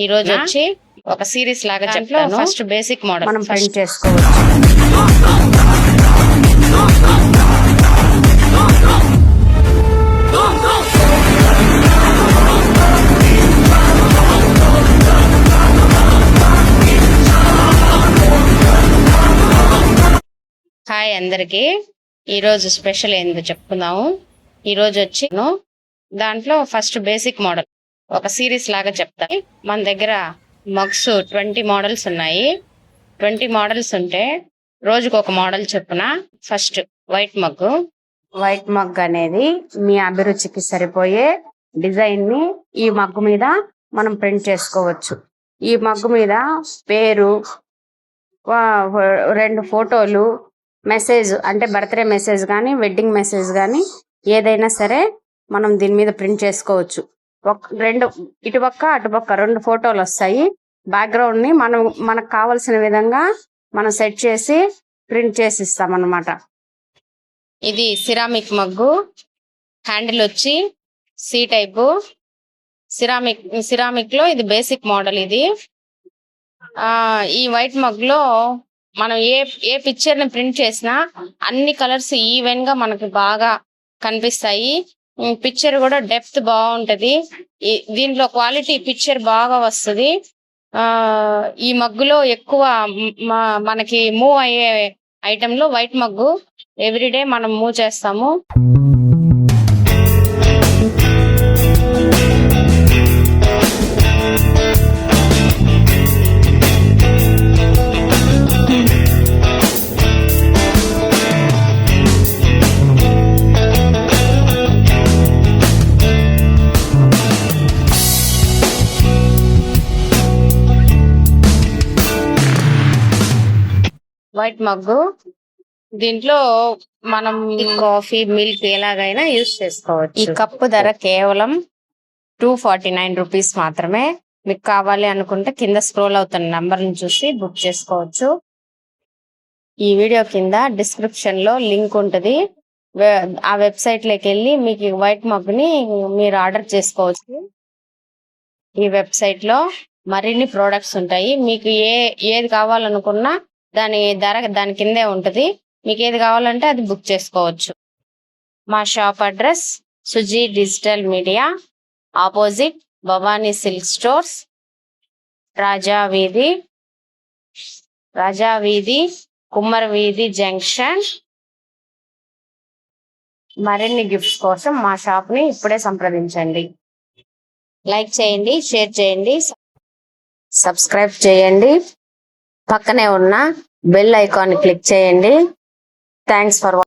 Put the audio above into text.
ఈ రోజు వచ్చి ఒక సిరీస్ లాగా చెప్తాను. ఫస్ట్ బేసిక్ మోడల్ మనం ప్రింట్ చేసుకోవచ్చు. హాయ్ అందరికి, ఈరోజు స్పెషల్ ఏందో చెప్పుకుందాము. ఈరోజు వచ్చి దాంట్లో ఫస్ట్ బేసిక్ మోడల్ ఒక సిరీస్ లాగా చెప్తాను. మన దగ్గర మగ్స్ 20 మోడల్స్ ఉన్నాయి. 20 మోడల్స్ ఉంటే రోజుకు ఒక మోడల్ చొప్పున. ఫస్ట్ వైట్ మగ్ అనేది మీ అభిరుచికి సరిపోయే డిజైన్ ని ఈ మగ్గు మీద మనం ప్రింట్ చేసుకోవచ్చు. ఈ మగ్గు మీద పేరు, 2 ఫోటోలు, మెసేజ్ అంటే బర్త్డే మెసేజ్ కానీ వెడ్డింగ్ మెసేజ్ కానీ ఏదైనా సరే మనం దీని మీద ప్రింట్ చేసుకోవచ్చు. ఇటుపక్క అటుపక్క 2 ఫోటోలు వస్తాయి. బ్యాక్గ్రౌండ్ ని మనకు కావలసిన విధంగా మనం సెట్ చేసి ప్రింట్ చేసి ఇస్తాం అన్నమాట. ఇది సిరామిక్ మగ్గు. హ్యాండిల్ వచ్చి సి టైపు సిరామిక్ లో ఇది బేసిక్ మోడల్. ఇది ఈ వైట్ మగ్ లో మనం ఏ పిక్చర్ ని ప్రింట్ చేసినా అన్ని కలర్స్ ఈవెన్ గా మనకి బాగా కనిపిస్తాయి. పిక్చర్ కూడా డెప్త్ బాగుంటది. దీంట్లో క్వాలిటీ పిక్చర్ బాగా వస్తుంది. ఈ మగ్గులో ఎక్కువ మనకి మూవ్ అయ్యే ఐటమ్ లో వైట్ మగ్గు ఎవ్రీడే మనం మూవ్ చేస్తాము. వైట్ మగ్గు దీంట్లో మనం కాఫీ, మిల్క్ ఎలాగైనా యూజ్ చేసుకోవచ్చు. ఈ కప్పు ధర కేవలం 249 రూపీస్ మాత్రమే. మీకు కావాలి అనుకుంటే కింద స్క్రోల్ అవుతున్న నంబర్ ని చూసి బుక్ చేసుకోవచ్చు. ఈ వీడియో కింద డిస్క్రిప్షన్ లో లింక్ ఉంటుంది. ఆ వెబ్సైట్ లోకి వెళ్ళి మీకు వైట్ మగ్ ని మీరు ఆర్డర్ చేసుకోవచ్చు. ఈ వెబ్సైట్ లో మరిన్ని ప్రోడక్ట్స్ ఉంటాయి. మీకు ఏది కావాలనుకున్నా దాని ధర దాని కిందే ఉంటది. మీకు ఏది కావాలంటే అది బుక్ చేసుకోవచ్చు. మా shop address Suji digital media, opposite Bhavani silk stores, Raja వీధి కుమ్మర వీధి జంక్షన్. మరిన్ని గిఫ్ట్స్ కోసం మా షాప్ ని ఇప్పుడే సంప్రదించండి. లైక్ చేయండి, షేర్ చేయండి, సబ్స్క్రైబ్ చేయండి. పక్కనే ఉన్న బెల్ ఐకాన్ క్లిక్ చేయండి. Thanks for watching.